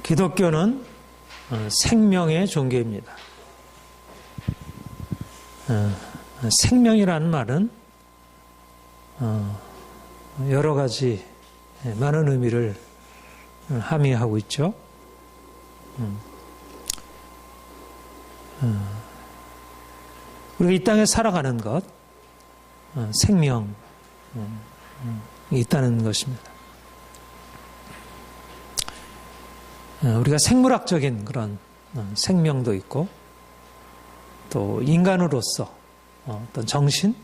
기독교는 생명의 종교입니다. 생명이라는 말은 여러 가지 많은 의미를 함의하고 있죠. 우리가 이 땅에 살아가는 것, 생명이 있다는 것입니다. 우리가 생물학적인 그런 생명도 있고, 또 인간으로서 어떤 정신,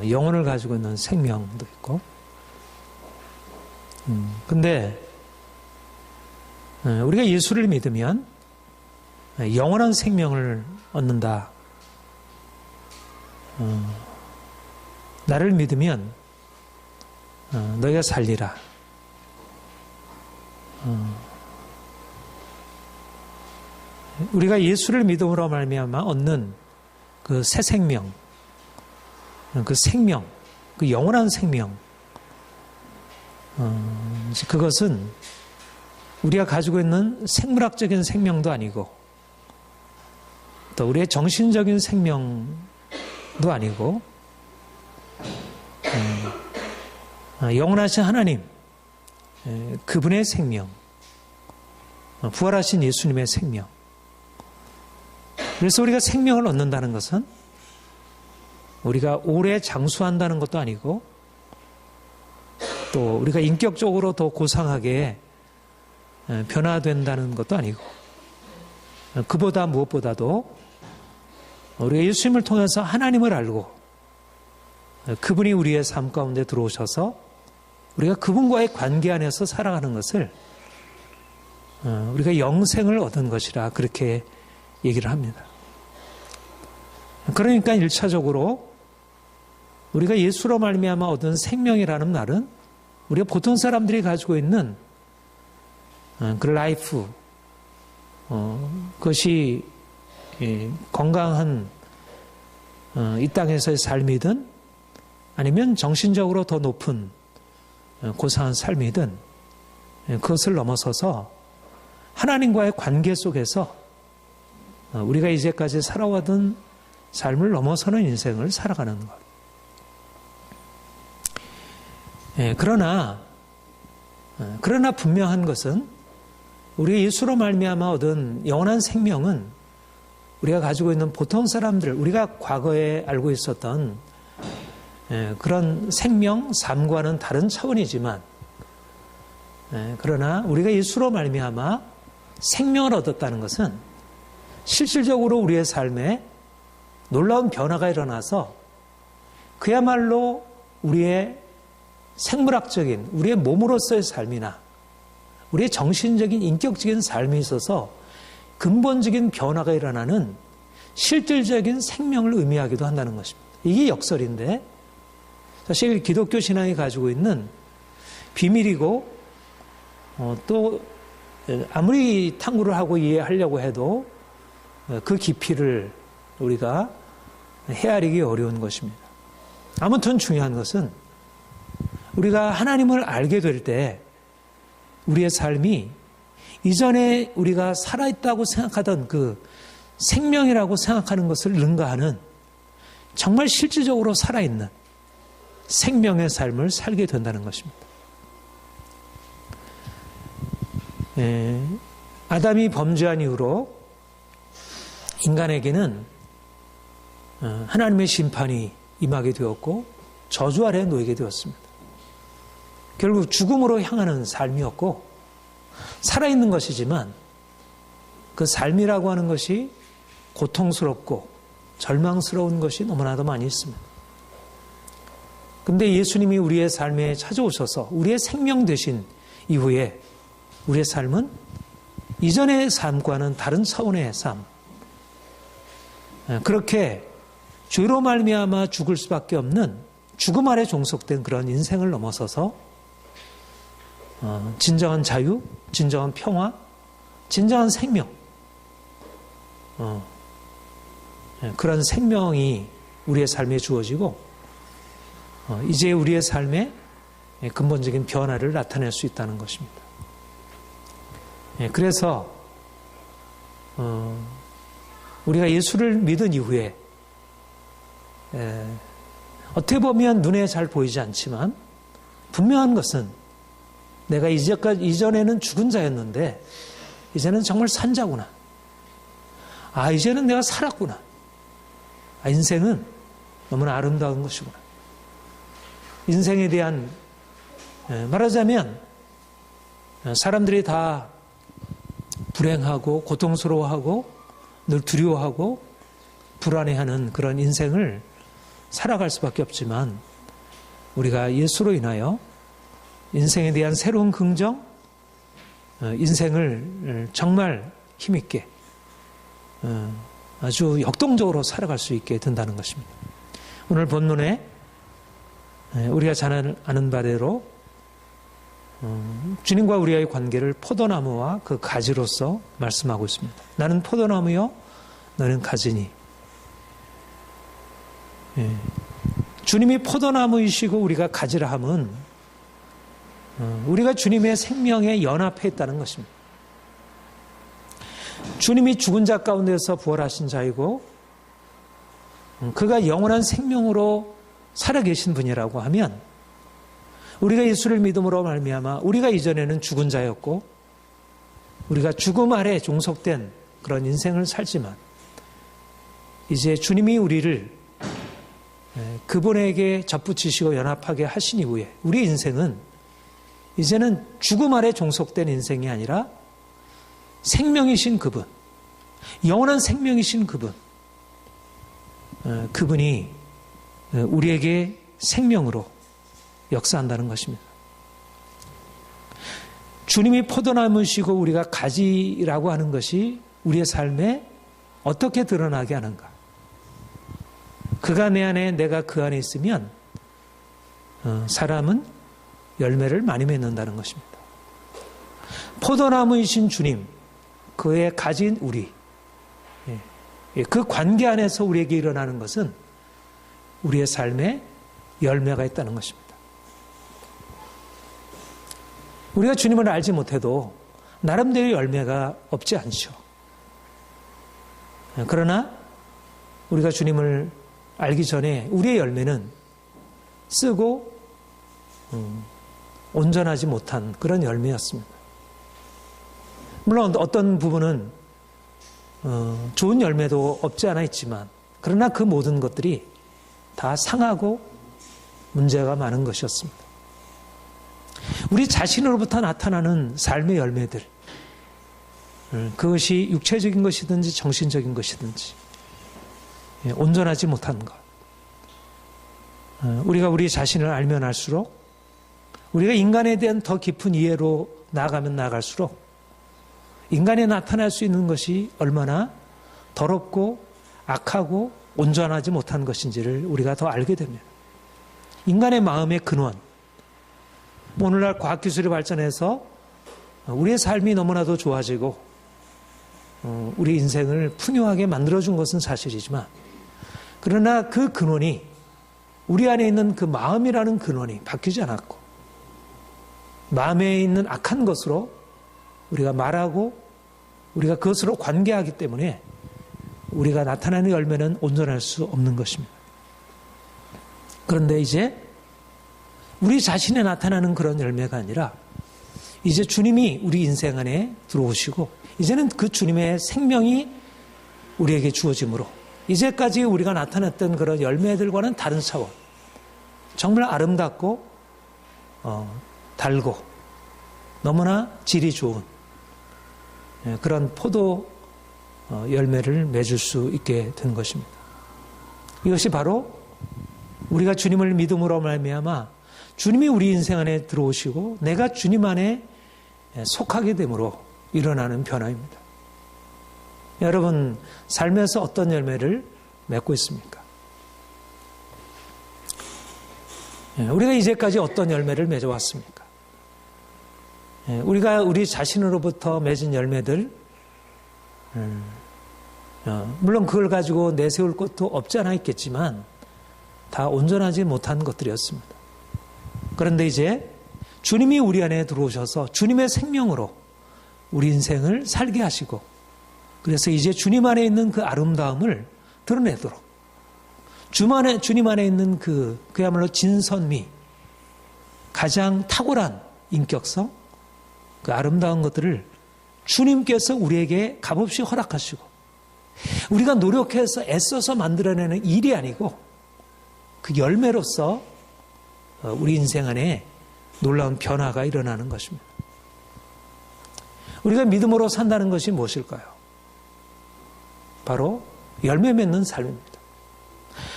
영혼을 가지고 있는 생명도 있고, 근데 우리가 예수를 믿으면 영원한 생명을 얻는다. 나를 믿으면 너희가 살리라. 우리가 예수를 믿음으로 말미암아 얻는 그 새 생명, 그 생명, 그 영원한 생명, 그것은 우리가 가지고 있는 생물학적인 생명도 아니고, 또 우리의 정신적인 생명도 아니고, 영원하신 하나님, 그분의 생명, 부활하신 예수님의 생명. 그래서 우리가 생명을 얻는다는 것은 우리가 오래 장수한다는 것도 아니고, 또 우리가 인격적으로 더 고상하게 변화된다는 것도 아니고, 그보다 무엇보다도 우리가 예수님을 통해서 하나님을 알고 그분이 우리의 삶 가운데 들어오셔서 우리가 그분과의 관계 안에서 살아가는 것을 우리가 영생을 얻은 것이라 그렇게 얘기를 합니다. 그러니까 1차적으로 우리가 예수로 말미암아 얻은 생명이라는 말은 우리가 보통 사람들이 가지고 있는 그 라이프, 그것이 건강한 이 땅에서의 삶이든 아니면 정신적으로 더 높은 고상한 삶이든 그것을 넘어서서 하나님과의 관계 속에서 우리가 이제까지 살아왔던 삶을 넘어서는 인생을 살아가는 것. 그러나 분명한 것은 우리 예수로 말미암아 얻은 영원한 생명은 우리가 가지고 있는 보통 사람들, 우리가 과거에 알고 있었던 그런 생명, 삶과는 다른 차원이지만, 그러나 우리가 예수로 말미암아 생명을 얻었다는 것은 실질적으로 우리의 삶에 놀라운 변화가 일어나서 그야말로 우리의 생물학적인 우리의 몸으로서의 삶이나 우리의 정신적인 인격적인 삶에 있어서 근본적인 변화가 일어나는 실질적인 생명을 의미하기도 한다는 것입니다. 이게 역설인데 사실 기독교 신앙이 가지고 있는 비밀이고 또 아무리 탐구를 하고 이해하려고 해도 그 깊이를 우리가 헤아리기 어려운 것입니다. 아무튼 중요한 것은 우리가 하나님을 알게 될 때 우리의 삶이 이전에 우리가 살아있다고 생각하던 그 생명이라고 생각하는 것을 능가하는 정말 실질적으로 살아있는 생명의 삶을 살게 된다는 것입니다. 아담이 범죄한 이후로 인간에게는 하나님의 심판이 임하게 되었고 저주 아래에 놓이게 되었습니다. 결국 죽음으로 향하는 삶이었고 살아있는 것이지만 그 삶이라고 하는 것이 고통스럽고 절망스러운 것이 너무나도 많이 있습니다. 그런데 예수님이 우리의 삶에 찾아오셔서 우리의 생명 되신 이후에 우리의 삶은 이전의 삶과는 다른 차원의 삶, 그렇게 죄로 말미암아 죽을 수밖에 없는 죽음 아래 종속된 그런 인생을 넘어서서 진정한 자유, 진정한 평화, 진정한 생명, 그런 생명이 우리의 삶에 주어지고 이제 우리의 삶에 근본적인 변화를 나타낼 수 있다는 것입니다. 그래서 우리가 예수를 믿은 이후에 어떻게 보면 눈에 잘 보이지 않지만 분명한 것은 내가 이전에는 죽은 자였는데 이제는 정말 산 자구나. 이제는 내가 살았구나. 인생은 너무나 아름다운 것이구나. 인생에 대한 말하자면 사람들이 다 불행하고 고통스러워하고 늘 두려워하고 불안해하는 그런 인생을 살아갈 수밖에 없지만 우리가 예수로 인하여 인생에 대한 새로운 긍정, 인생을 정말 힘있게 아주 역동적으로 살아갈 수 있게 된다는 것입니다. 오늘 본문에 우리가 잘 아는 바대로 주님과 우리의 관계를 포도나무와 그 가지로서 말씀하고 있습니다. 나는 포도나무요, 너는 가지니. 주님이 포도나무이시고 우리가 가지라 함은 우리가 주님의 생명에 연합해 있다는 것입니다. 주님이 죽은 자 가운데서 부활하신 자이고 그가 영원한 생명으로 살아계신 분이라고 하면 우리가 예수를 믿음으로 말미암아 우리가 이전에는 죽은 자였고 우리가 죽음 아래 종속된 그런 인생을 살지만 이제 주님이 우리를 그분에게 접붙이시고 연합하게 하신 이후에 우리 인생은 이제는 죽음 아래 종속된 인생이 아니라 생명이신 그분, 영원한 생명이신 그분, 그분이 우리에게 생명으로 역사한다는 것입니다. 주님이 포도나무시고 우리가 가지라고 하는 것이 우리의 삶에 어떻게 드러나게 하는가? 그가 내 안에 내가 그 안에 있으면 사람은 열매를 많이 맺는다는 것입니다. 포도나무이신 주님, 그의 가진 우리, 그 관계 안에서 우리에게 일어나는 것은 우리의 삶에 열매가 있다는 것입니다. 우리가 주님을 알지 못해도 나름대로 열매가 없지 않죠. 그러나 우리가 주님을 알기 전에 우리의 열매는 쓰고 온전하지 못한 그런 열매였습니다. 물론 어떤 부분은 좋은 열매도 없지 않아 있지만 그러나 그 모든 것들이 다 상하고 문제가 많은 것이었습니다. 우리 자신으로부터 나타나는 삶의 열매들, 그것이 육체적인 것이든지 정신적인 것이든지 온전하지 못한 것, 우리가 우리 자신을 알면 알수록 우리가 인간에 대한 더 깊은 이해로 나아가면 나아갈수록 인간에 나타날 수 있는 것이 얼마나 더럽고 악하고 온전하지 못한 것인지를 우리가 더 알게 됩니다. 인간의 마음의 근원, 오늘날 과학기술이 발전해서 우리의 삶이 너무나도 좋아지고 우리 인생을 풍요하게 만들어준 것은 사실이지만 그러나 그 근원이 우리 안에 있는 그 마음이라는 근원이 바뀌지 않았고 마음에 있는 악한 것으로 우리가 말하고 우리가 그것으로 관계하기 때문에 우리가 나타나는 열매는 온전할 수 없는 것입니다. 그런데 이제 우리 자신에 나타나는 그런 열매가 아니라 이제 주님이 우리 인생 안에 들어오시고 이제는 그 주님의 생명이 우리에게 주어짐으로 이제까지 우리가 나타냈던 그런 열매들과는 다른 차원, 정말 아름답고 달고 너무나 질이 좋은 그런 포도 열매를 맺을 수 있게 된 것입니다. 이것이 바로 우리가 주님을 믿음으로 말미암아 주님이 우리 인생 안에 들어오시고 내가 주님 안에 속하게 됨으로 일어나는 변화입니다. 여러분, 삶에서 어떤 열매를 맺고 있습니까? 우리가 이제까지 어떤 열매를 맺어왔습니까? 우리가 우리 자신으로부터 맺은 열매들, 물론 그걸 가지고 내세울 것도 없지 않아 있겠지만 다 온전하지 못한 것들이었습니다. 그런데 이제 주님이 우리 안에 들어오셔서 주님의 생명으로 우리 인생을 살게 하시고 그래서 이제 주님 안에 있는 그 아름다움을 드러내도록 주님 안에 있는 그야말로 진선미 가장 탁월한 인격성 그 아름다운 것들을 주님께서 우리에게 값없이 허락하시고 우리가 노력해서 애써서 만들어내는 일이 아니고 그 열매로서 우리 인생 안에 놀라운 변화가 일어나는 것입니다. 우리가 믿음으로 산다는 것이 무엇일까요? 바로 열매 맺는 삶입니다.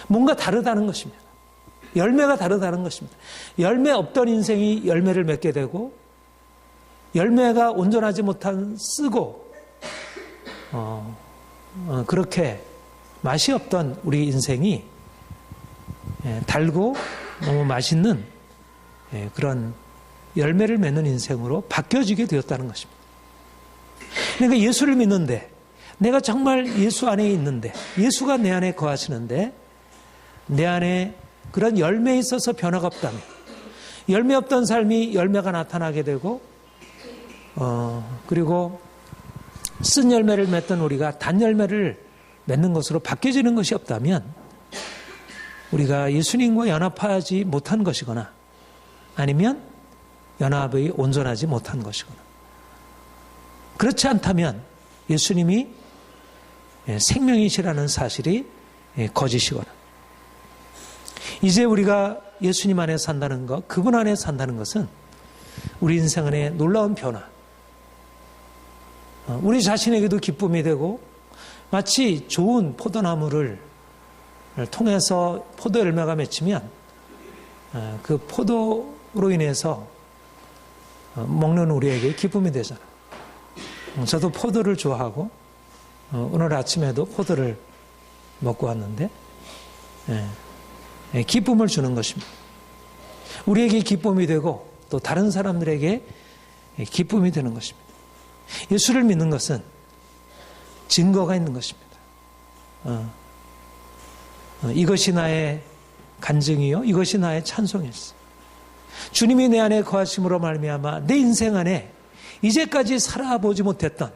뭔가 다르다는 것입니다. 열매가 다르다는 것입니다. 열매 없던 인생이 열매를 맺게 되고 열매가 온전하지 못한 쓰고 그렇게 맛이 없던 우리 인생이 달고 너무 맛있는 그런 열매를 맺는 인생으로 바뀌어지게 되었다는 것입니다. 그러니까 예수를 믿는데 내가 정말 예수 안에 있는데 예수가 내 안에 거하시는데 내 안에 그런 열매에 있어서 변화가 없다면 열매 없던 삶이 열매가 나타나게 되고 그리고 쓴 열매를 맺던 우리가 단 열매를 맺는 것으로 바뀌어지는 것이 없다면 우리가 예수님과 연합하지 못한 것이거나 아니면 연합이 온전하지 못한 것이거나 그렇지 않다면 예수님이 생명이시라는 사실이 거짓이거나 이제 우리가 예수님 안에 산다는 것, 그분 안에 산다는 것은 우리 인생 안에 놀라운 변화, 우리 자신에게도 기쁨이 되고 마치 좋은 포도나무를 통해서 포도 열매가 맺히면 그 포도로 인해서 먹는 우리에게 기쁨이 되잖아요. 저도 포도를 좋아하고 오늘 아침에도 포도를 먹고 왔는데 기쁨을 주는 것입니다. 우리에게 기쁨이 되고 또 다른 사람들에게 기쁨이 되는 것입니다. 예수를 믿는 것은 증거가 있는 것입니다. 이것이 나의 간증이요 이것이 나의 찬송이었어. 주님이 내 안에 거하심으로 말미암아 내 인생 안에 이제까지 살아보지 못했던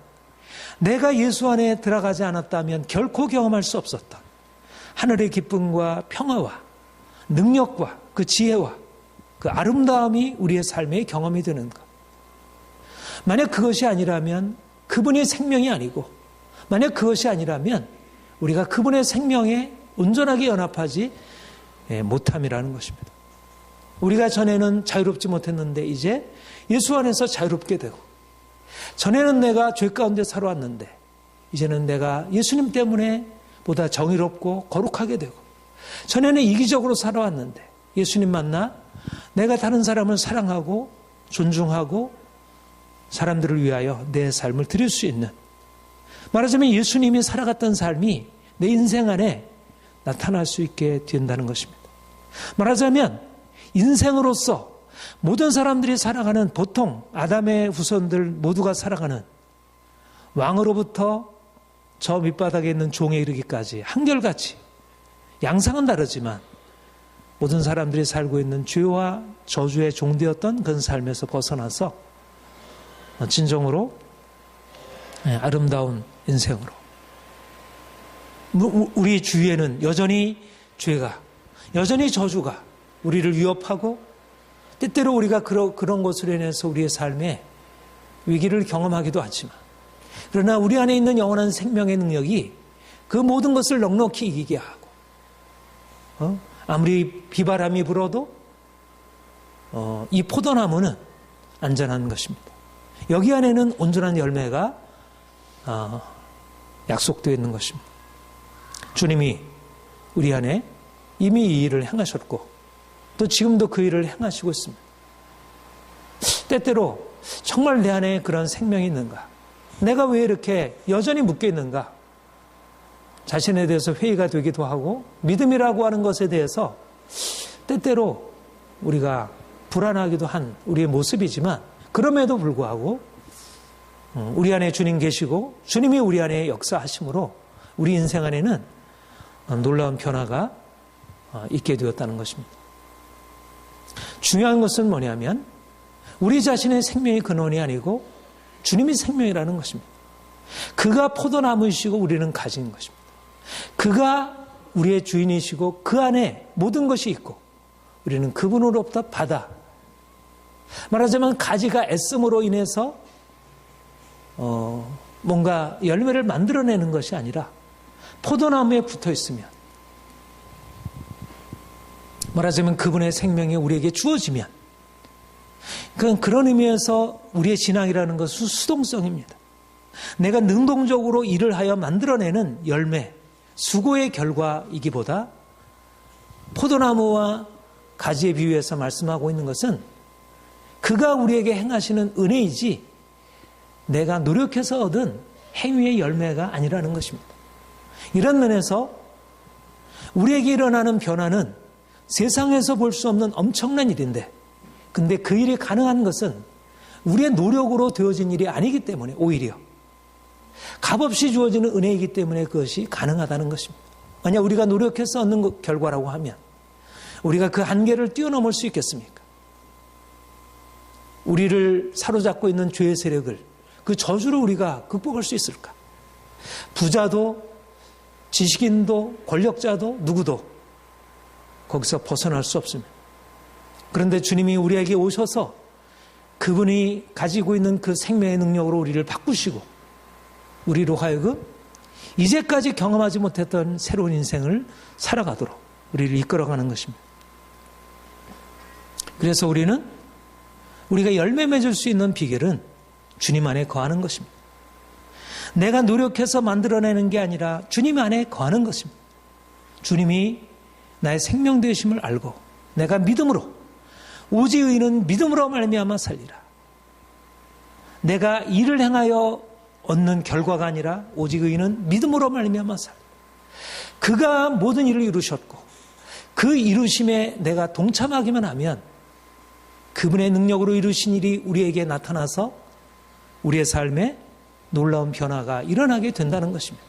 내가 예수 안에 들어가지 않았다면 결코 경험할 수 없었던 하늘의 기쁨과 평화와 능력과 그 지혜와 그 아름다움이 우리의 삶의 경험이 되는 것. 만약 그것이 아니라면 그분이 생명이 아니고 만약 그것이 아니라면 우리가 그분의 생명에 온전하게 연합하지 못함이라는 것입니다. 우리가 전에는 자유롭지 못했는데 이제 예수 안에서 자유롭게 되고 전에는 내가 죄 가운데 살아왔는데 이제는 내가 예수님 때문에 보다 정의롭고 거룩하게 되고 전에는 이기적으로 살아왔는데 예수님 만나 내가 다른 사람을 사랑하고 존중하고 사람들을 위하여 내 삶을 드릴 수 있는 말하자면 예수님이 살아갔던 삶이 내 인생 안에 나타날 수 있게 된다는 것입니다. 말하자면 인생으로서 모든 사람들이 살아가는 보통 아담의 후손들 모두가 살아가는 왕으로부터 저 밑바닥에 있는 종에 이르기까지 한결같이 양상은 다르지만 모든 사람들이 살고 있는 죄와 저주의 종되었던 그런 삶에서 벗어나서 진정으로 아름다운 인생으로 우리 주위에는 여전히 죄가 여전히 저주가 우리를 위협하고 때때로 우리가 그런 것으로 인해서 우리의 삶에 위기를 경험하기도 하지만 그러나 우리 안에 있는 영원한 생명의 능력이 그 모든 것을 넉넉히 이기게 하고 아무리 비바람이 불어도 이 포도나무는 안전한 것입니다. 여기 안에는 온전한 열매가 약속되어 있는 것입니다. 주님이 우리 안에 이미 이 일을 행하셨고 또 지금도 그 일을 행하시고 있습니다. 때때로 정말 내 안에 그런 생명이 있는가? 내가 왜 이렇게 여전히 묶여 있는가? 자신에 대해서 회의가 되기도 하고 믿음이라고 하는 것에 대해서 때때로 우리가 불안하기도 한 우리의 모습이지만 그럼에도 불구하고 우리 안에 주님 계시고 주님이 우리 안에 역사하심으로 우리 인생 안에는 놀라운 변화가 있게 되었다는 것입니다. 중요한 것은 뭐냐면 우리 자신의 생명의 근원이 아니고 주님이 생명이라는 것입니다. 그가 포도나무이시고 우리는 가지인 것입니다. 그가 우리의 주인이시고 그 안에 모든 것이 있고 우리는 그분으로부터 받아. 말하자면 가지가 애씀으로 인해서 뭔가 열매를 만들어내는 것이 아니라 포도나무에 붙어 있으면, 말하자면 그분의 생명이 우리에게 주어지면, 그런 의미에서 우리의 신앙이라는 것은 수동성입니다. 내가 능동적으로 일을 하여 만들어내는 열매, 수고의 결과이기보다 포도나무와 가지에 비유해서 말씀하고 있는 것은 그가 우리에게 행하시는 은혜이지 내가 노력해서 얻은 행위의 열매가 아니라는 것입니다. 이런 면에서 우리에게 일어나는 변화는 세상에서 볼 수 없는 엄청난 일인데, 근데 그 일이 가능한 것은 우리의 노력으로 되어진 일이 아니기 때문에, 오히려 값없이 주어지는 은혜이기 때문에 그것이 가능하다는 것입니다. 만약 우리가 노력해서 얻는 결과라고 하면 우리가 그 한계를 뛰어넘을 수 있겠습니까? 우리를 사로잡고 있는 죄의 세력을, 그 저주를 우리가 극복할 수 있을까? 부자도 지식인도 권력자도 누구도 거기서 벗어날 수 없습니다. 그런데 주님이 우리에게 오셔서 그분이 가지고 있는 그 생명의 능력으로 우리를 바꾸시고 우리로 하여금 이제까지 경험하지 못했던 새로운 인생을 살아가도록 우리를 이끌어가는 것입니다. 그래서 우리가 열매 맺을 수 있는 비결은 주님 안에 거하는 것입니다. 내가 노력해서 만들어내는 게 아니라 주님 안에 거하는 것입니다. 주님이 나의 생명 되심을 알고 내가 믿음으로, 오직 의인은 믿음으로 말미암아 살리라. 내가 일을 행하여 얻는 결과가 아니라 오직 의인은 믿음으로 말미암아 살리라. 그가 모든 일을 이루셨고 그 이루심에 내가 동참하기만 하면 그분의 능력으로 이루신 일이 우리에게 나타나서 우리의 삶에 놀라운 변화가 일어나게 된다는 것입니다.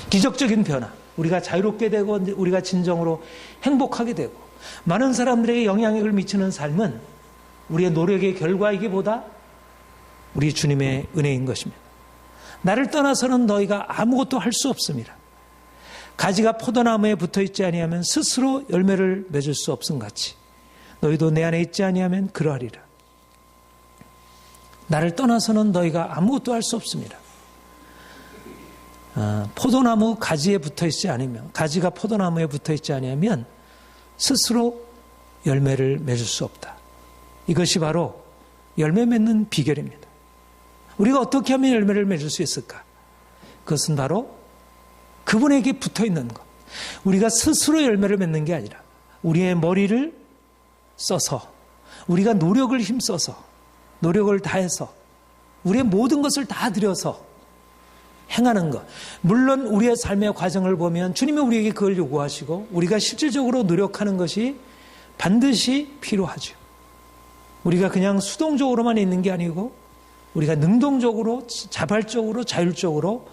기적적인 변화, 우리가 자유롭게 되고 우리가 진정으로 행복하게 되고 많은 사람들에게 영향력을 미치는 삶은 우리의 노력의 결과이기보다 우리 주님의 은혜인 것입니다. 나를 떠나서는 너희가 아무것도 할 수 없습니다. 가지가 포도나무에 붙어있지 아니하면 스스로 열매를 맺을 수 없음같이 너희도 내 안에 있지 아니하면 그러하리라. 나를 떠나서는 너희가 아무것도 할 수 없습니다. 포도나무 가지에 붙어있지 않으면, 가지가 포도나무에 붙어있지 아니하면 스스로 열매를 맺을 수 없다. 이것이 바로 열매 맺는 비결입니다. 우리가 어떻게 하면 열매를 맺을 수 있을까? 그것은 바로 그분에게 붙어있는 것. 우리가 스스로 열매를 맺는 게 아니라 우리의 머리를 써서, 우리가 노력을 힘써서, 노력을 다해서, 우리의 모든 것을 다 들여서 행하는 것. 물론 우리의 삶의 과정을 보면 주님이 우리에게 그걸 요구하시고 우리가 실질적으로 노력하는 것이 반드시 필요하죠. 우리가 그냥 수동적으로만 있는 게 아니고 우리가 능동적으로, 자발적으로, 자율적으로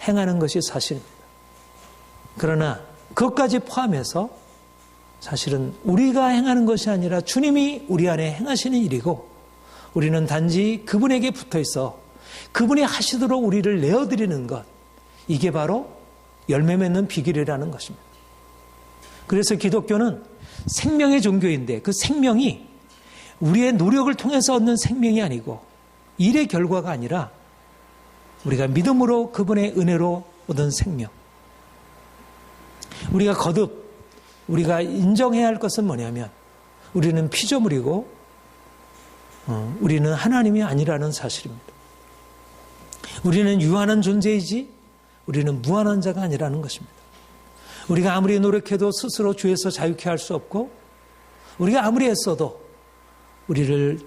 행하는 것이 사실입니다. 그러나 그것까지 포함해서 사실은 우리가 행하는 것이 아니라 주님이 우리 안에 행하시는 일이고, 우리는 단지 그분에게 붙어 있어 그분이 하시도록 우리를 내어드리는 것, 이게 바로 열매 맺는 비결이라는 것입니다. 그래서 기독교는 생명의 종교인데 그 생명이 우리의 노력을 통해서 얻는 생명이 아니고 일의 결과가 아니라 우리가 믿음으로 그분의 은혜로 얻은 생명. 우리가 거듭 우리가 인정해야 할 것은 뭐냐면 우리는 피조물이고 우리는 하나님이 아니라는 사실입니다. 우리는 유한한 존재이지 우리는 무한한 자가 아니라는 것입니다. 우리가 아무리 노력해도 스스로 죄에서 자유케 할 수 없고, 우리가 아무리 애써도 우리를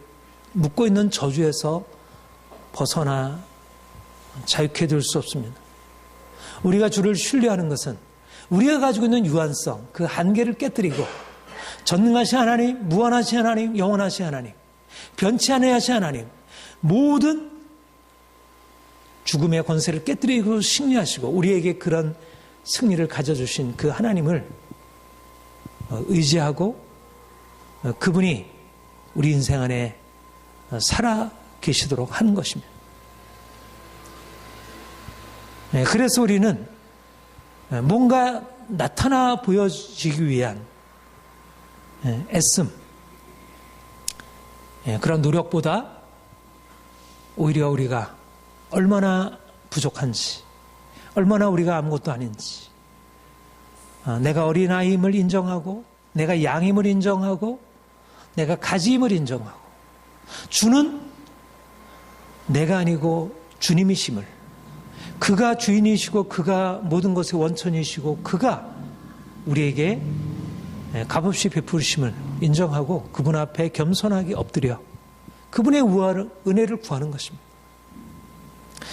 묶고 있는 저주에서 벗어나 자유케 될 수 없습니다. 우리가 주를 신뢰하는 것은 우리가 가지고 있는 유한성, 그 한계를 깨뜨리고 전능하신 하나님, 무한하신 하나님, 영원하신 하나님, 변치 아니하신 하나님, 모든 죽음의 권세를 깨뜨리고 승리하시고 우리에게 그런 승리를 가져주신 그 하나님을 의지하고 그분이 우리 인생 안에 계시도록 하는 것입니다. 그래서 우리는 뭔가 나타나 보여지기 위한 애씀, 그런 노력보다 오히려 우리가 얼마나 부족한지, 얼마나 우리가 아무것도 아닌지, 내가 어린아이임을 인정하고, 내가 양임을 인정하고, 내가 가지임을 인정하고, 주는 내가 아니고 주님이심을, 그가 주인이시고 그가 모든 것의 원천이시고 그가 우리에게 값없이 베푸심을 인정하고 그분 앞에 겸손하게 엎드려 그분의 은혜를 구하는 것입니다.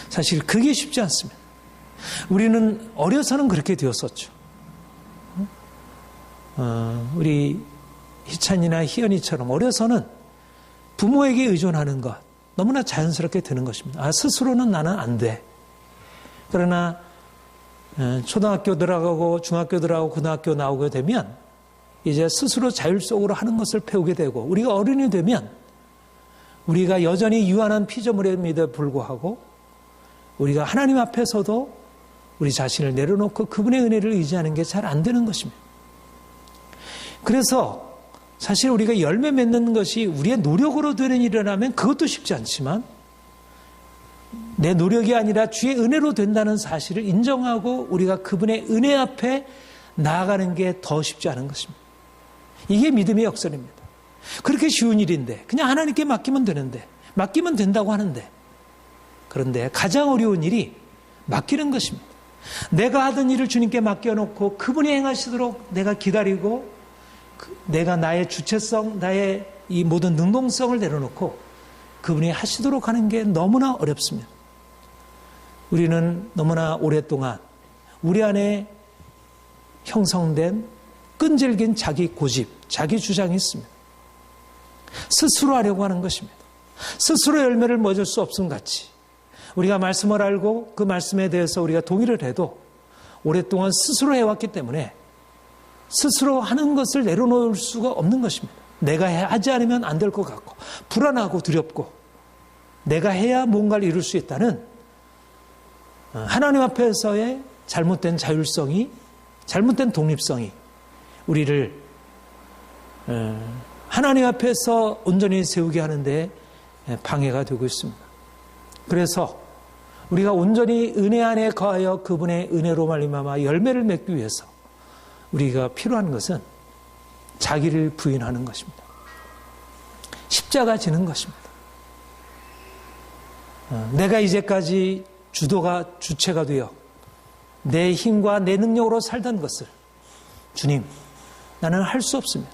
사실 그게 쉽지 않습니다. 우리는 어려서는 그렇게 되었었죠. 우리 희찬이나 희연이처럼 어려서는 부모에게 의존하는 것 너무나 자연스럽게 되는 것입니다. 스스로는 나는 안 돼. 그러나 초등학교 들어가고 중학교 들어가고 고등학교 나오게 되면 이제 스스로 자율 속으로 하는 것을 배우게 되고, 우리가 어른이 되면 우리가 여전히 유한한 피조물임에도 불구하고 우리가 하나님 앞에서도 우리 자신을 내려놓고 그분의 은혜를 의지하는 게 잘 안 되는 것입니다. 그래서 사실 우리가 열매 맺는 것이 우리의 노력으로 되는 일이라면 그것도 쉽지 않지만, 내 노력이 아니라 주의 은혜로 된다는 사실을 인정하고 우리가 그분의 은혜 앞에 나아가는 게 더 쉽지 않은 것입니다. 이게 믿음의 역설입니다. 그렇게 쉬운 일인데, 그냥 하나님께 맡기면 되는데, 맡기면 된다고 하는데, 그런데 가장 어려운 일이 맡기는 것입니다. 내가 하던 일을 주님께 맡겨놓고 그분이 행하시도록 내가 기다리고, 내가 나의 주체성, 나의 이 모든 능동성을 내려놓고 그분이 하시도록 하는 게 너무나 어렵습니다. 우리는 너무나 오랫동안 우리 안에 형성된 끈질긴 자기 고집, 자기 주장이 있습니다. 스스로 하려고 하는 것입니다. 스스로 열매를 맺을 수 없음 같이 우리가 말씀을 알고 그 말씀에 대해서 우리가 동의를 해도 오랫동안 스스로 해왔기 때문에 스스로 하는 것을 내려놓을 수가 없는 것입니다. 내가 하지 않으면 안 될 것 같고 불안하고 두렵고 내가 해야 뭔가를 이룰 수 있다는 하나님 앞에서의 잘못된 자율성이, 잘못된 독립성이 우리를 하나님 앞에서 온전히 세우게 하는데 방해가 되고 있습니다. 그래서 우리가 온전히 은혜 안에 거하여 그분의 은혜로 말미암아 열매를 맺기 위해서 우리가 필요한 것은 자기를 부인하는 것입니다. 십자가 지는 것입니다. 내가 이제까지 주체가 되어 내 힘과 내 능력으로 살던 것을 주님, 나는 할 수 없습니다.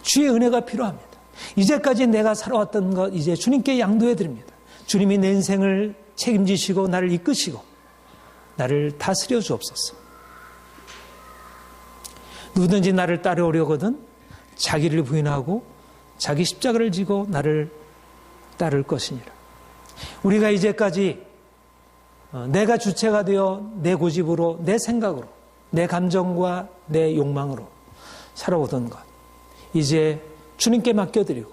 주의 은혜가 필요합니다. 이제까지 내가 살아왔던 것 이제 주님께 양도해 드립니다. 주님이 내 인생을 책임지시고 나를 이끄시고 나를 다스려 주옵소서. 누구든지 나를 따르려거든 자기를 부인하고 자기 십자가를 지고 나를 따를 것이니라. 우리가 이제까지 내가 주체가 되어 내 고집으로, 내 생각으로, 내 감정과 내 욕망으로 살아오던 것 이제 주님께 맡겨드리고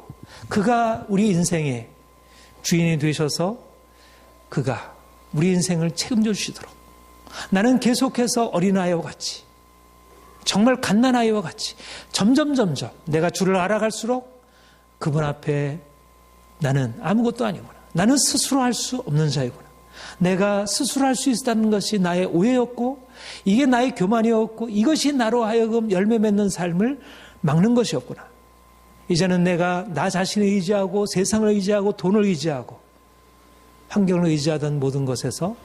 그가 우리 인생의 주인이 되셔서 그가 우리 인생을 책임져 주시도록 나는 계속해서 어린아이와 같이, 정말 갓난아이와 같이 점점 내가 주를 알아갈수록 그분 앞에 나는 아무것도 아니구나, 나는 스스로 할 수 없는 자이구나, 내가 스스로 할 수 있다는 것이 나의 오해였고 이게 나의 교만이었고 이것이 나로 하여금 열매 맺는 삶을 막는 것이었구나. 이제는 내가 나 자신을 의지하고 세상을 의지하고 돈을 의지하고 환경을 의지하던 모든 것에서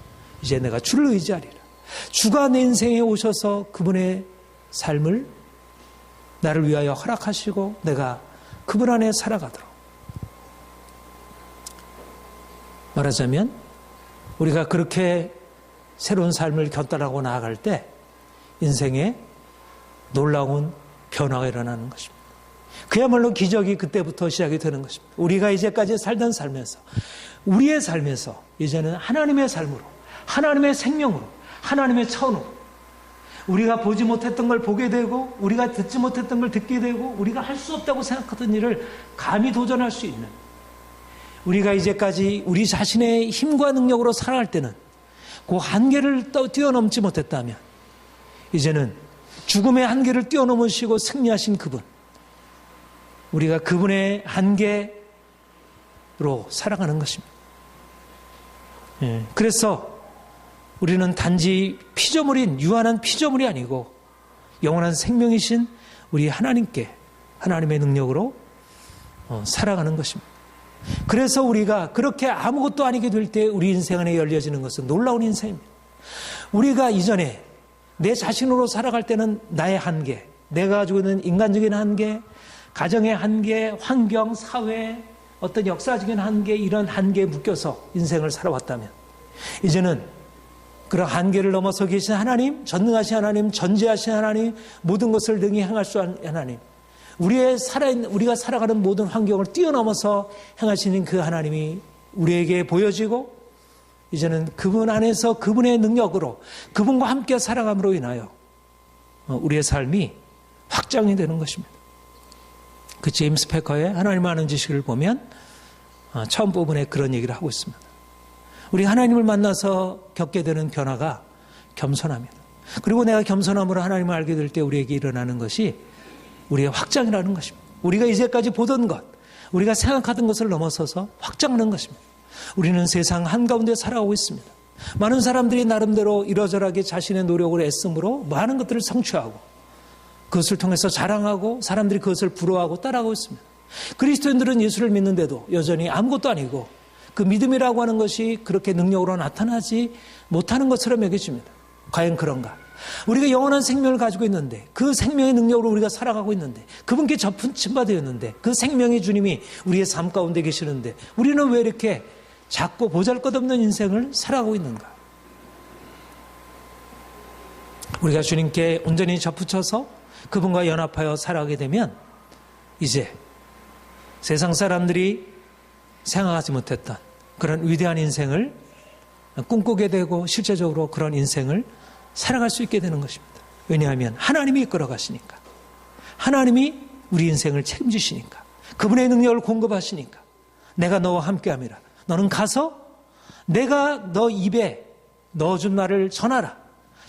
이제 내가 주를 의지하리라. 주가 내 인생에 오셔서 그분의 삶을 나를 위하여 허락하시고 내가 그분 안에 살아가도록. 말하자면 우리가 그렇게 새로운 삶을 견뎌나가고 나아갈 때 인생에 놀라운 변화가 일어나는 것입니다. 그야말로 기적이 그때부터 시작이 되는 것입니다. 우리가 이제까지 살던 삶에서, 우리의 삶에서 이제는 하나님의 삶으로, 하나님의 생명으로, 하나님의 차원으로 우리가 보지 못했던 걸 보게 되고 우리가 듣지 못했던 걸 듣게 되고 우리가 할 수 없다고 생각하던 일을 감히 도전할 수 있는, 우리가 이제까지 우리 자신의 힘과 능력으로 살아갈 때는 그 한계를 뛰어넘지 못했다면 이제는 죽음의 한계를 뛰어넘으시고 승리하신 그분, 우리가 그분의 한계로 살아가는 것입니다. 그래서 우리는 단지 피조물인 유한한 피조물이 아니고 영원한 생명이신 우리 하나님께 하나님의 능력으로 살아가는 것입니다. 그래서 우리가 그렇게 아무것도 아니게 될 때 우리 인생 안에 열려지는 것은 놀라운 인생입니다. 우리가 이전에 내 자신으로 살아갈 때는 나의 한계, 내가 가지고 있는 인간적인 한계, 가정의 한계, 환경, 사회, 어떤 역사적인 한계, 이런 한계에 묶여서 인생을 살아왔다면 이제는 그런 한계를 넘어서 계신 하나님, 전능하신 하나님, 전지하신 하나님, 모든 것을 능히 행할 수 있는 하나님, 우리가 살아가는 모든 환경을 뛰어넘어서 행하시는 그 하나님이 우리에게 보여지고 이제는 그분 안에서 그분의 능력으로 그분과 함께 살아감으로 인하여 우리의 삶이 확장이 되는 것입니다. 그 제임스 패커의 하나님 아는 지식을 보면 처음 부분에 그런 얘기를 하고 있습니다. 우리 하나님을 만나서 겪게 되는 변화가 겸손함이다. 그리고 내가 겸손함으로 하나님을 알게 될 때 우리에게 일어나는 것이 우리의 확장이라는 것입니다. 우리가 이제까지 보던 것, 우리가 생각하던 것을 넘어서서 확장하는 것입니다. 우리는 세상 한가운데 살아가고 있습니다. 많은 사람들이 나름대로 이러저러하게 자신의 노력을 애씀으로 많은 것들을 성취하고 그것을 통해서 자랑하고 사람들이 그것을 부러워하고 따라가고 있습니다. 그리스도인들은 예수를 믿는데도 여전히 아무것도 아니고 그 믿음이라고 하는 것이 그렇게 능력으로 나타나지 못하는 것처럼 여겨집니다. 과연 그런가? 우리가 영원한 생명을 가지고 있는데 그 생명의 능력으로 우리가 살아가고 있는데 그분께 접붙임바 되었는데 그 생명의 주님이 우리의 삶 가운데 계시는데 우리는 왜 이렇게 작고 보잘것없는 인생을 살아가고 있는가? 우리가 주님께 온전히 접붙여서 그분과 연합하여 살아가게 되면 이제 세상 사람들이 생각하지 못했던 그런 위대한 인생을 꿈꾸게 되고 실제적으로 그런 인생을 살아갈 수 있게 되는 것입니다. 왜냐하면 하나님이 이끌어 가시니까, 하나님이 우리 인생을 책임지시니까, 그분의 능력을 공급하시니까 내가 너와 함께함이라. 너는 가서 내가 너 입에 넣어준 말을 전하라.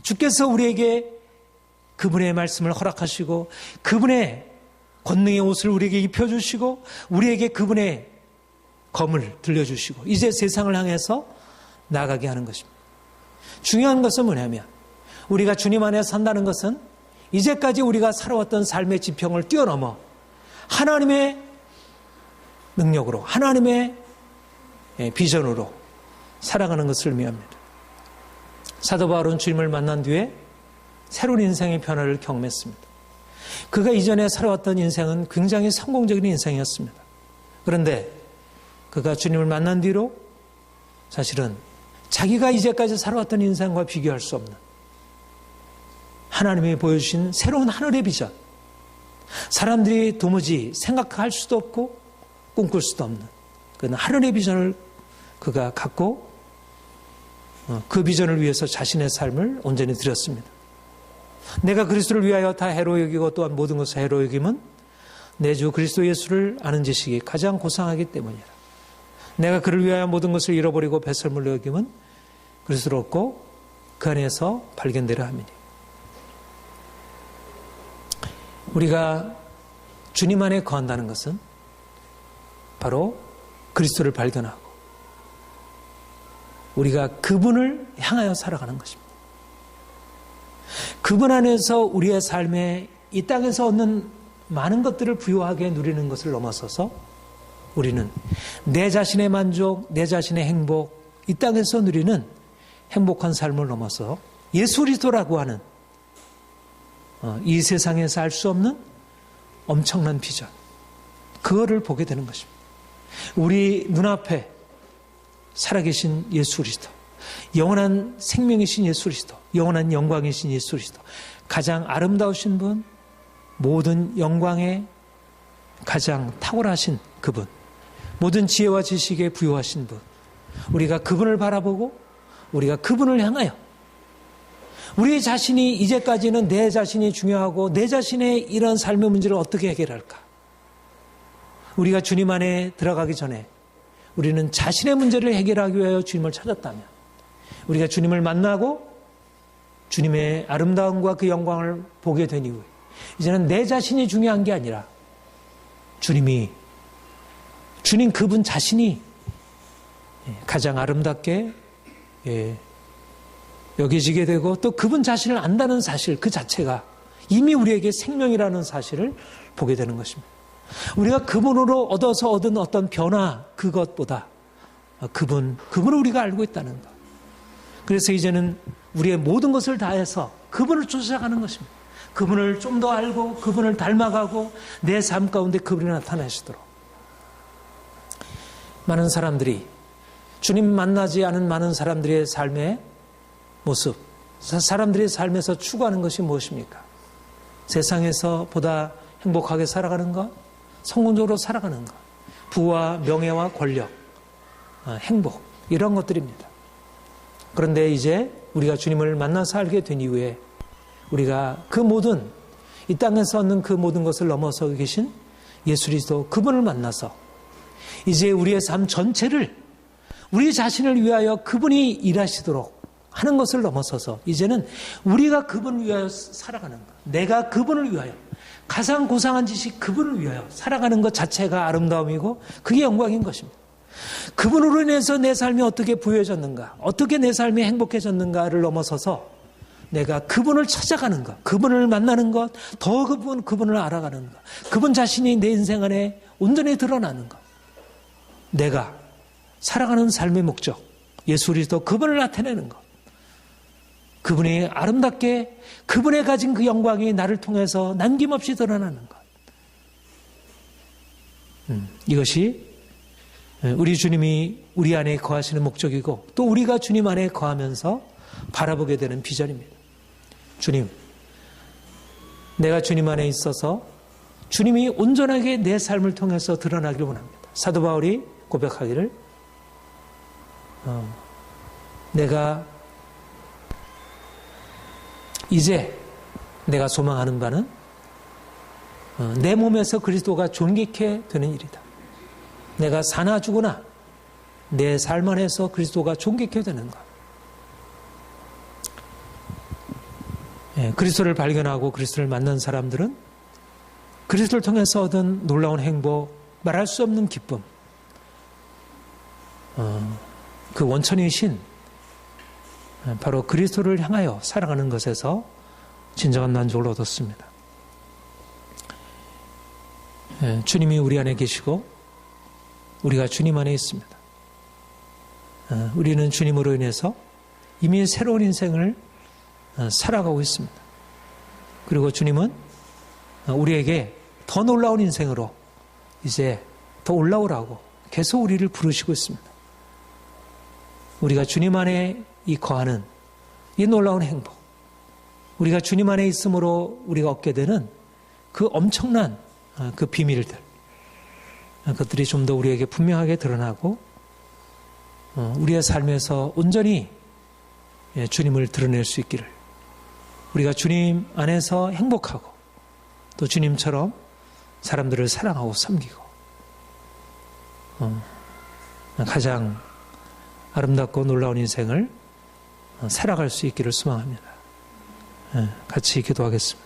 주께서 우리에게 그분의 말씀을 허락하시고 그분의 권능의 옷을 우리에게 입혀주시고 우리에게 그분의 검을 들려주시고 이제 세상을 향해서 나가게 하는 것입니다. 중요한 것은 뭐냐면 우리가 주님 안에 산다는 것은 이제까지 우리가 살아왔던 삶의 지평을 뛰어넘어 하나님의 능력으로 하나님의 비전으로 살아가는 것을 의미합니다. 사도 바울은 주님을 만난 뒤에 새로운 인생의 변화를 경험했습니다. 그가 이전에 살아왔던 인생은 굉장히 성공적인 인생이었습니다. 그런데 그가 주님을 만난 뒤로 사실은 자기가 이제까지 살아왔던 인생과 비교할 수 없는 하나님이 보여주신 새로운 하늘의 비전, 사람들이 도무지 생각할 수도 없고 꿈꿀 수도 없는 그 하늘의 비전을 그가 갖고 그 비전을 위해서 자신의 삶을 온전히 드렸습니다. 내가 그리스도를 위하여 다 해로 여기고 또한 모든 것을 해로 여김은 내 주 그리스도 예수를 아는 지식이 가장 고상하기 때문이라. 내가 그를 위하여 모든 것을 잃어버리고 배설물로 여김은 그리스도를 얻고 그 안에서 발견되려 함이니. 우리가 주님 안에 거한다는 것은 바로 그리스도를 발견하고 우리가 그분을 향하여 살아가는 것입니다. 그분 안에서 우리의 삶에 이 땅에서 얻는 많은 것들을 부유하게 누리는 것을 넘어서서 우리는 내 자신의 만족, 내 자신의 행복, 이 땅에서 누리는 행복한 삶을 넘어서 예수 그리스도라고 하는 이 세상에서 알 수 없는 엄청난 비전, 그거를 보게 되는 것입니다. 우리 눈앞에 살아계신 예수 그리스도, 영원한 생명이신 예수 그리스도, 영원한 영광이신 예수 그리스도, 가장 아름다우신 분, 모든 영광에 가장 탁월하신 그분, 모든 지혜와 지식에 부여하신 분, 우리가 그분을 바라보고 우리가 그분을 향하여 우리 자신이 이제까지는 내 자신이 중요하고 내 자신의 이런 삶의 문제를 어떻게 해결할까? 우리가 주님 안에 들어가기 전에 우리는 자신의 문제를 해결하기 위하여 주님을 찾았다면, 우리가 주님을 만나고 주님의 아름다움과 그 영광을 보게 된 이후에 이제는 내 자신이 중요한 게 아니라 주님 그분 자신이 가장 아름답게 여겨지게 되고, 또 그분 자신을 안다는 사실 그 자체가 이미 우리에게 생명이라는 사실을 보게 되는 것입니다. 우리가 그분으로 얻어서 얻은 어떤 변화, 그것보다 그분을 우리가 알고 있다는 것. 그래서 이제는 우리의 모든 것을 다해서 그분을 쫓아가는 것입니다. 그분을 좀 더 알고 그분을 닮아가고 내 삶 가운데 그분이 나타나시도록. 많은 사람들이, 주님 만나지 않은 많은 사람들의 삶의 모습, 사람들의 삶에서 추구하는 것이 무엇입니까? 세상에서 보다 행복하게 살아가는 것, 성공적으로 살아가는 것, 부와 명예와 권력, 행복, 이런 것들입니다. 그런데 이제 우리가 주님을 만나서 알게 된 이후에 우리가 그 모든, 이 땅에서 얻는 그 모든 것을 넘어서 계신 예수 그리스도, 그분을 만나서 이제 우리의 삶 전체를 우리 자신을 위하여 그분이 일하시도록 하는 것을 넘어서서 이제는 우리가 그분을 위하여 살아가는 것, 내가 그분을 위하여, 가장 고상한 짓이 그분을 위하여 살아가는 것 자체가 아름다움이고 그게 영광인 것입니다. 그분으로 인해서 내 삶이 어떻게 부유해졌는가, 어떻게 내 삶이 행복해졌는가를 넘어서서 내가 그분을 찾아가는 것, 그분을 만나는 것, 더 그분을 알아가는 것, 그분 자신이 내 인생 안에 온전히 드러나는 것, 내가 살아가는 삶의 목적, 예수 그리스도 그분을 나타내는 것, 그분이 아름답게, 그분의 가진 그 영광이 나를 통해서 남김없이 드러나는 것. 이것이 우리 주님이 우리 안에 거하시는 목적이고, 또 우리가 주님 안에 거하면서 바라보게 되는 비전입니다. 주님, 내가 주님 안에 있어서 주님이 온전하게 내 삶을 통해서 드러나기를 원합니다. 사도 바울이 고백하기를, 내가 이제 내가 소망하는 바는 내 몸에서 그리스도가 존귀케 되는 일이다. 내가 사나 죽으나 내 삶 안에서 그리스도가 존귀케 되는 것. 그리스도를 발견하고 그리스도를 만난 사람들은 그리스도를 통해서 얻은 놀라운 행복, 말할 수 없는 기쁨, 그 원천이신 바로 그리스도를 향하여 살아가는 것에서 진정한 만족을 얻었습니다. 주님이 우리 안에 계시고 우리가 주님 안에 있습니다. 우리는 주님으로 인해서 이미 새로운 인생을 살아가고 있습니다. 그리고 주님은 우리에게 더 놀라운 인생으로 이제 더 올라오라고 계속 우리를 부르시고 있습니다. 우리가 주님 안에 이 거하는 이 놀라운 행복, 우리가 주님 안에 있음으로 우리가 얻게 되는 그 엄청난 그 비밀들, 그것들이 좀 더 우리에게 분명하게 드러나고 우리의 삶에서 온전히 주님을 드러낼 수 있기를, 우리가 주님 안에서 행복하고 또 주님처럼 사람들을 사랑하고 섬기고 가장 아름답고 놀라운 인생을 살아갈 수 있기를 소망합니다. 같이 기도하겠습니다.